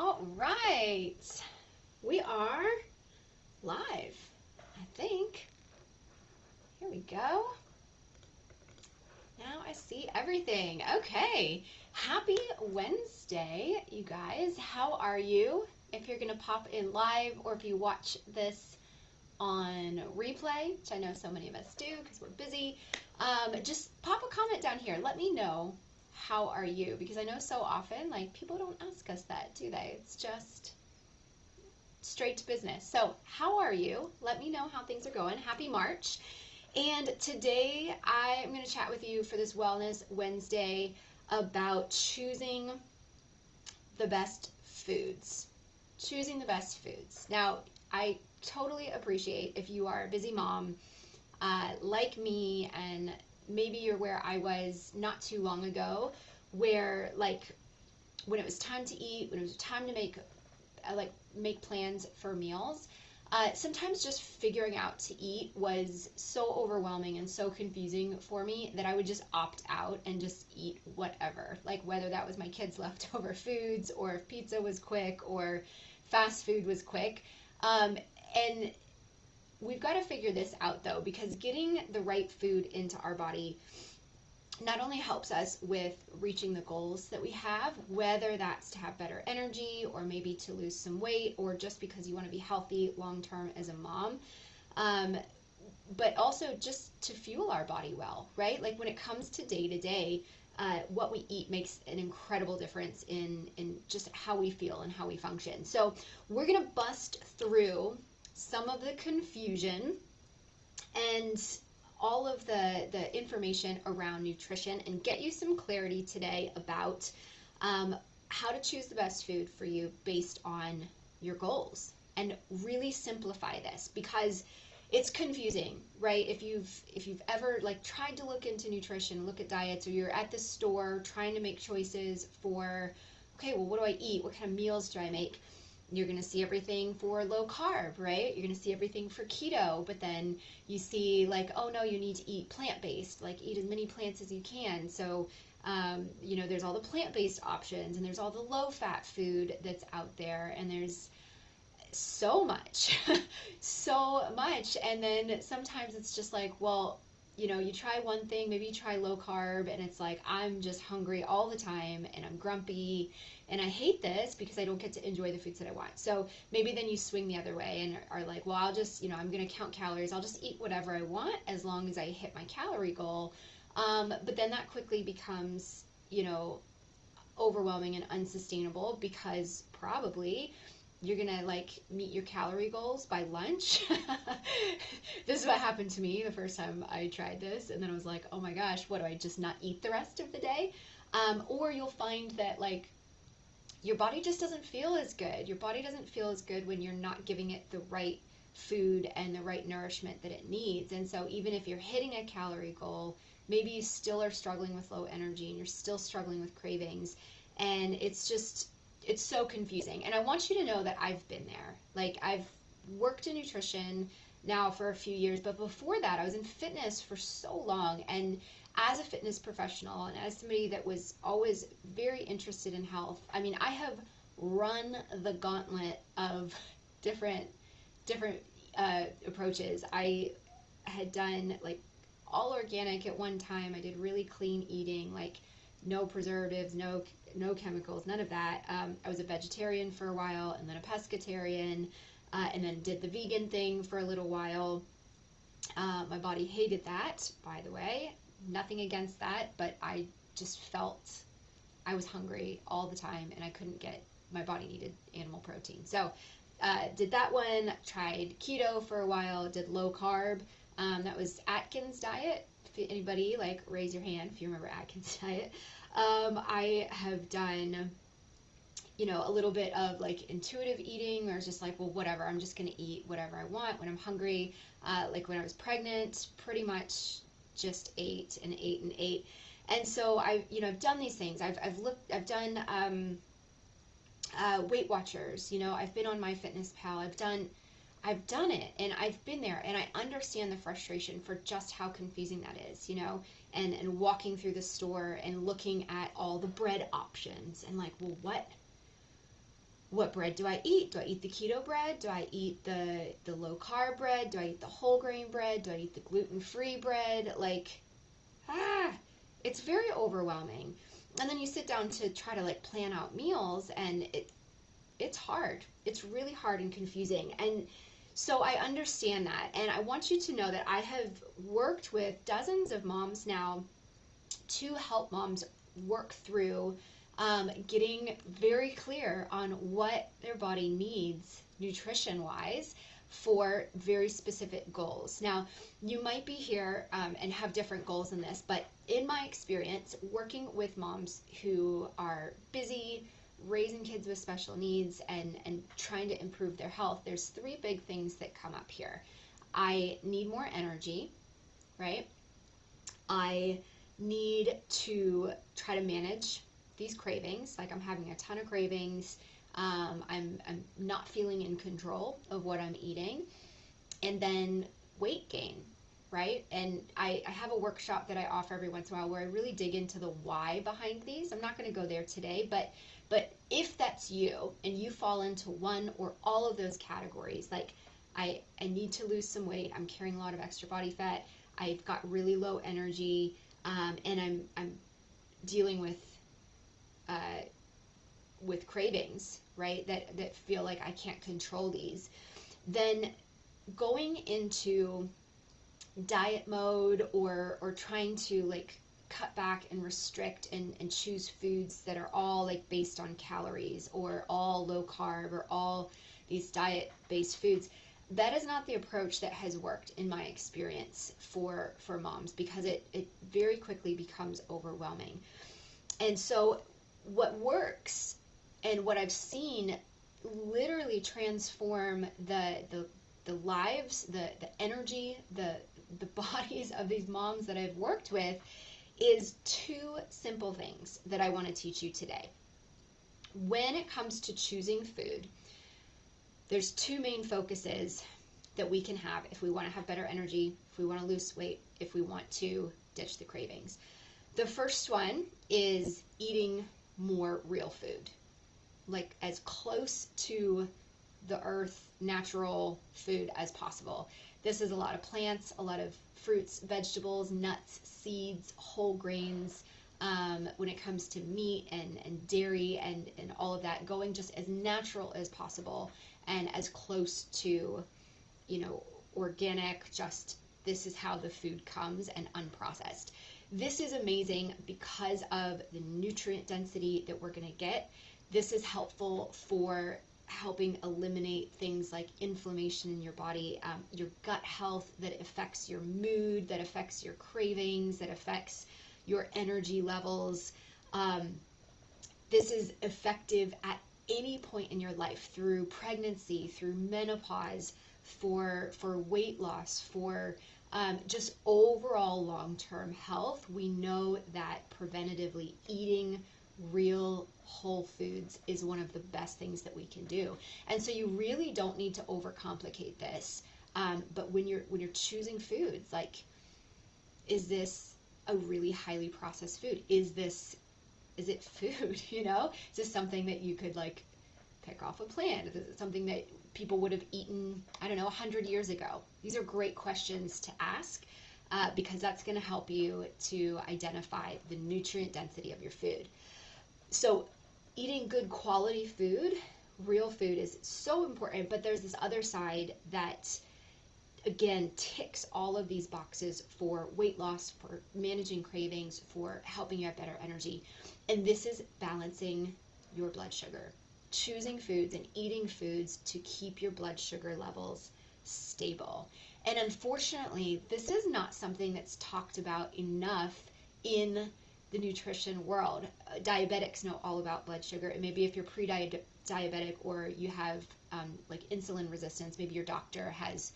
All right, we are live, I think. Here we go. Now I see everything. Okay, happy Wednesday, you guys. How are you? If you're gonna pop in live or if you watch this on replay, which I know so many of us do because we're busy, just pop a comment down here. Let me know, how are you? Because I know so often, like, people don't ask us that, do they? It's just straight to business. So how are you? Let me know how things are going. Happy March. And today I am going to chat with you for this Wellness Wednesday about choosing the best foods. Choosing the best foods. Now, I totally appreciate if you are a busy mom like me, and maybe you're where I was not too long ago, where, like, when it was time to eat, when it was time to make plans for meals, sometimes just figuring out to eat was so overwhelming and so confusing for me that I would just opt out and just eat whatever, like whether that was my kids' leftover foods or if pizza was quick or fast food was quick. And we've got to figure this out, though, because getting the right food into our body not only helps us with reaching the goals that we have, whether that's to have better energy or maybe to lose some weight or just because you want to be healthy long term as a mom, but also just to fuel our body well, right? Like when it comes to day to day, what we eat makes an incredible difference in just how we feel and how we function. So we're going to bust through some of the confusion and all of the information around nutrition and get you some clarity today about how to choose the best food for you based on your goals, and really simplify this because it's confusing, right? If you've ever like tried to look into nutrition, look at diets, or you're at the store trying to make choices for, okay, well, what do I eat? What kind of meals do I make? You're going to see everything for low carb, right? You're going to see everything for keto, but then you see like, oh no, you need to eat plant-based, like eat as many plants as you can. So, there's all the plant-based options and there's all the low-fat food that's out there, and there's so much, so much. And then sometimes it's just like, well, you try one thing, maybe you try low carb, and it's like, I'm just hungry all the time, and I'm grumpy, and I hate this because I don't get to enjoy the foods that I want. So maybe then you swing the other way and are like, well, I'll just, I'm going to count calories. I'll just eat whatever I want as long as I hit my calorie goal. But then that quickly becomes, overwhelming and unsustainable because probably you're gonna like meet your calorie goals by lunch. This is what happened to me the first time I tried this, and then I was like, oh my gosh, what, do I just not eat the rest of the day? Or you'll find that like your body just doesn't feel as good. Your body doesn't feel as good when you're not giving it the right food and the right nourishment that it needs. And so even if you're hitting a calorie goal, maybe you still are struggling with low energy and you're still struggling with cravings, and it's so confusing. And I want you to know that I've been there. Like, I've worked in nutrition now for a few years, but before that I was in fitness for so long. And as a fitness professional and as somebody that was always very interested in health, I mean, I have run the gauntlet of different approaches. I had done like all organic at one time. I did really clean eating, like no preservatives, no chemicals, none of that. I was a vegetarian for a while, and then a pescatarian, and then did the vegan thing for a little while. My body hated that, by the way. Nothing against that, but I just felt I was hungry all the time, and I couldn't get, my body needed animal protein. So did that one, tried keto for a while, did low carb. That was Atkins diet. If anybody, like, raise your hand if you remember Atkins diet. I have done, a little bit of like intuitive eating, or just like, well, whatever, I'm just going to eat whatever I want when I'm hungry. Like when I was pregnant, pretty much just ate and ate and ate. And so I've done these things. I've done Weight Watchers, I've been on MyFitnessPal. I've done it, and I've been there, and I understand the frustration for just how confusing that is, and walking through the store and looking at all the bread options and like, well, what bread do I eat? Do I eat the keto bread? Do I eat the low carb bread? Do I eat the whole grain bread? Do I eat the gluten-free bread? Like, it's very overwhelming. And then you sit down to try to like plan out meals, and it's hard. It's really hard and confusing. And so I understand that. And I want you to know that I have worked with dozens of moms now to help moms work through getting very clear on what their body needs nutrition wise for very specific goals. Now, you might be here and have different goals in this, but in my experience, working with moms who are busy, raising kids with special needs, and trying to improve their health, there's three big things that come up here. I need more energy, right? I need to try to manage these cravings, like I'm having a ton of cravings. I'm not feeling in control of what I'm eating. And then weight gain, right? And I have a workshop that I offer every once in a while where I really dig into the why behind these. I'm not going to go there today, but if that's you and you fall into one or all of those categories, like I need to lose some weight, I'm carrying a lot of extra body fat, I've got really low energy, and I'm dealing with cravings, right? That feel like I can't control these. Then going into diet mode or trying to like cut back and restrict and choose foods that are all like based on calories or all low carb or all these diet based foods, that is not the approach that has worked in my experience for moms, because it very quickly becomes overwhelming. And so what works and what I've seen literally transform the lives, the energy, the bodies of these moms that I've worked with is two simple things that I want to teach you today. When it comes to choosing food, there's two main focuses that we can have if we want to have better energy, if we want to lose weight, if we want to ditch the cravings. The first one is eating more real food, like as close to the earth, natural food as possible. This is a lot of plants, a lot of fruits, vegetables, nuts, seeds, whole grains. When it comes to meat and dairy and all of that, going just as natural as possible and as close to, organic, just this is how the food comes and unprocessed. This is amazing because of the nutrient density that we're going to get. This is helpful for helping eliminate things like inflammation in your body, your gut health that affects your mood, that affects your cravings, that affects your energy levels. This is effective at any point in your life, through pregnancy, through menopause, for weight loss, for just overall long-term health. We know that preventatively eating real whole foods is one of the best things that we can do. And so you really don't need to overcomplicate this. But when you're choosing foods, like, is this a really highly processed food? Is it food? Is this something that you could like pick off a plant? Is it something that people would have eaten, 100 years ago? These are great questions to ask because that's going to help you to identify the nutrient density of your food. So eating good quality food, real food, is so important, but there's this other side that, again, ticks all of these boxes for weight loss, for managing cravings, for helping you have better energy. And this is balancing your blood sugar, choosing foods and eating foods to keep your blood sugar levels stable. And unfortunately, this is not something that's talked about enough in the nutrition world. Diabetics know all about blood sugar, and maybe if you're pre-diabetic or you have like insulin resistance, maybe your doctor has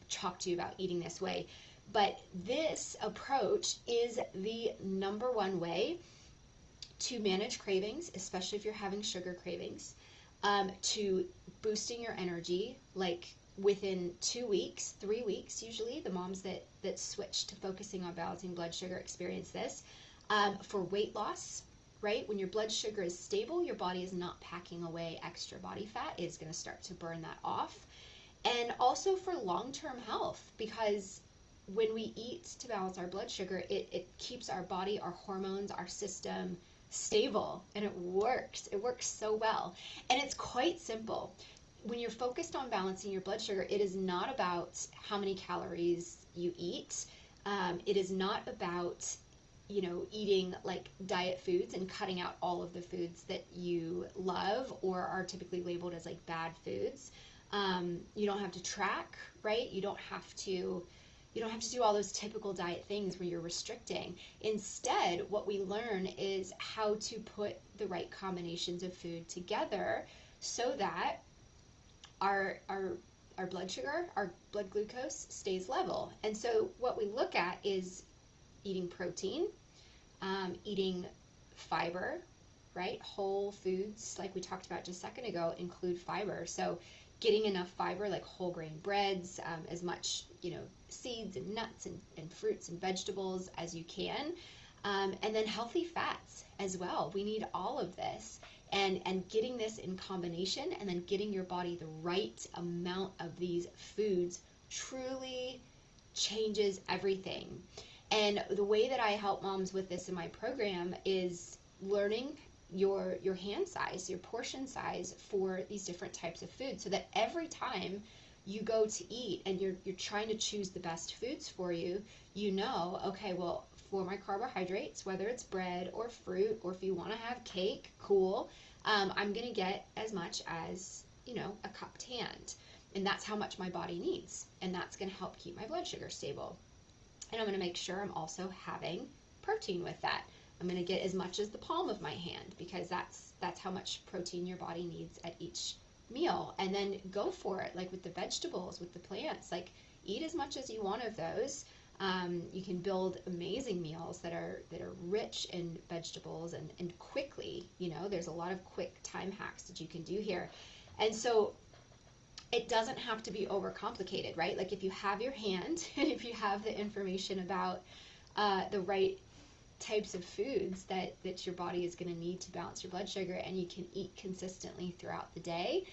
talked to you about eating this way. But this approach is the number one way to manage cravings, especially if you're having sugar cravings, to boosting your energy, like within 2 weeks, 3 weeks, usually the moms that switch to focusing on balancing blood sugar experience this. For weight loss, right? When your blood sugar is stable, your body is not packing away extra body fat. It's going to start to burn that off. And also for long-term health, because when we eat to balance our blood sugar, it keeps our body, our hormones, our system stable, and it works. It works so well. And it's quite simple. When you're focused on balancing your blood sugar, it is not about how many calories you eat. It is not about, eating like diet foods and cutting out all of the foods that you love or are typically labeled as like bad foods. You don't have to track, right? You don't have to do all those typical diet things where you're restricting. Instead, what we learn is how to put the right combinations of food together so that our blood sugar, our blood glucose stays level. And so what we look at is eating protein, eating fiber, right? Whole foods, like we talked about just a second ago, include fiber. So getting enough fiber, like whole grain breads, as much, seeds and nuts and fruits and vegetables as you can. And then healthy fats as well. We need all of this. And getting this in combination and then getting your body the right amount of these foods truly changes everything. And the way that I help moms with this in my program is learning your hand size, your portion size for these different types of food, so that every time you go to eat and you're trying to choose the best foods for you, okay, well, for my carbohydrates, whether it's bread or fruit, or if you want to have cake, cool, I'm going to get as much as, a cupped hand. And that's how much my body needs. And that's going to help keep my blood sugar stable. And I'm going to make sure I'm also having protein with that. I'm going to get as much as the palm of my hand, because that's how much protein your body needs at each meal. And then go for it, like with the vegetables, with the plants, like eat as much as you want of those. You can build amazing meals that are rich in vegetables and quickly, there's a lot of quick time hacks that you can do here. And so it doesn't have to be overcomplicated, right? Like if you have your hand and if you have the information about the right types of foods that your body is going to need to balance your blood sugar, and you can eat consistently throughout the day,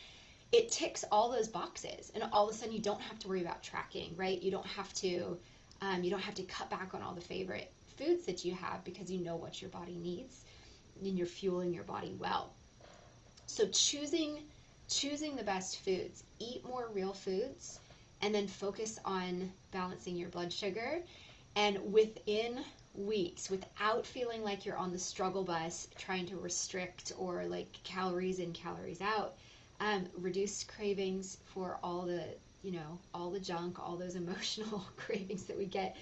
it ticks all those boxes. And all of a sudden you don't have to worry about tracking, right? You don't have to cut back on all the favorite foods that you have, because you know what your body needs and you're fueling your body well. So choosing the best foods, eat more real foods, and then focus on balancing your blood sugar. And within weeks, without feeling like you're on the struggle bus trying to restrict or like calories in, calories out, reduce cravings for all the junk, all those emotional cravings that we get,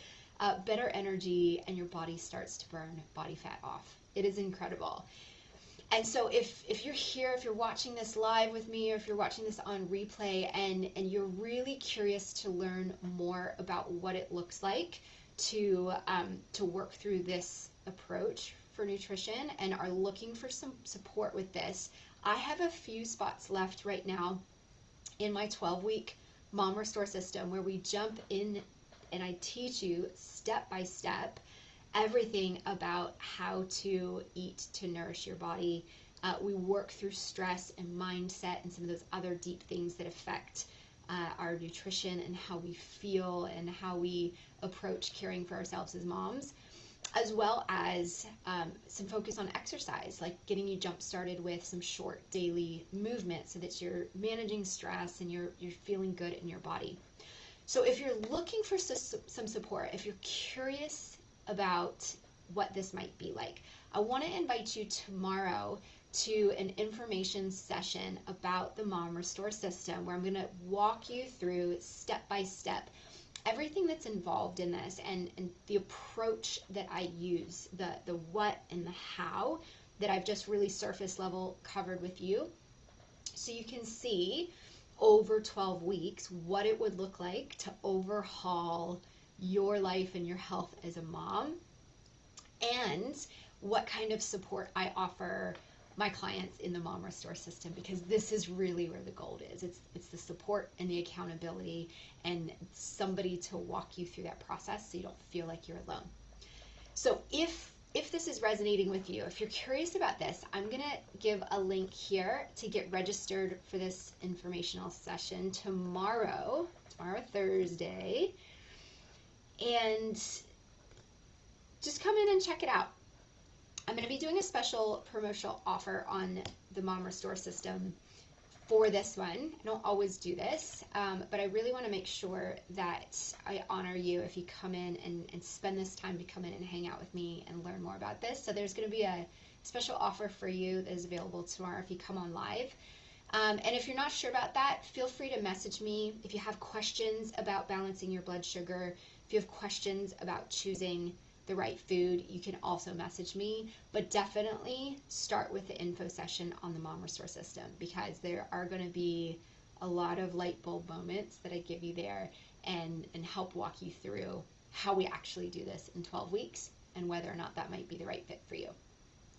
better energy, and your body starts to burn body fat off. It is incredible. And so if you're here, if you're watching this live with me, or if you're watching this on replay, and you're really curious to learn more about what it looks like to work through this approach for nutrition, and are looking for some support with this, I have a few spots left right now in my 12-week Mom Restore system, where we jump in and I teach you step by step everything about how to eat to nourish your body. We work through stress and mindset and some of those other deep things that affect our nutrition and how we feel and how we approach caring for ourselves as moms, as well as some focus on exercise, like getting you jump started with some short daily movement so that you're managing stress and you're feeling good in your body. So if you're looking for some support, if you're curious about what this might be like, I want to invite you tomorrow to an information session about the Mom Restore system, where I'm going to walk you through step by step everything that's involved in this, and the approach that I use, the what and the how that I've just really surface level covered with you, so you can see over 12 weeks what it would look like to overhaul your life and your health as a mom, and what kind of support I offer my clients in the Mom Restore system, because this is really where the gold is. It's the support and the accountability and somebody to walk you through that process so you don't feel like you're alone. So if if this is resonating with you, if you're curious about this, I'm going to give a link here to get registered for this informational session tomorrow, Thursday. And just come in and check it out. I'm going to be doing a special promotional offer on the Mom Restore system for this one. I don't always do this, but I really want to make sure that I honor you if you come in and spend this time to come in and hang out with me and learn more about this. So there's going to be a special offer for you that is available tomorrow if you come on live. And if you're not sure about that, feel free to message me. If you have questions about balancing your blood sugar, if you have questions about choosing the right food, you can also message me, but definitely start with the info session on the Mom Restore system, because there are going to be a lot of light bulb moments that I give you there and help walk you through how we actually do this in 12 weeks and whether or not that might be the right fit for you.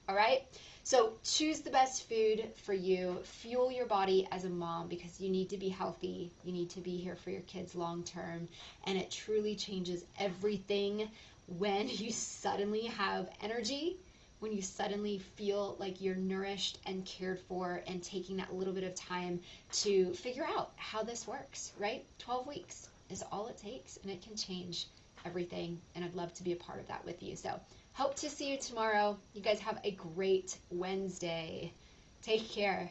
All right, so choose the best food for you. Fuel your body as a mom, because you need to be healthy. You need to be here for your kids long term, and it truly changes everything when you suddenly have energy, when you suddenly feel like you're nourished and cared for, and taking that little bit of time to figure out how this works, right? 12 weeks is all it takes, and it can change everything, and I'd love to be a part of that with you. So hope to see you tomorrow. You guys have a great Wednesday. Take care.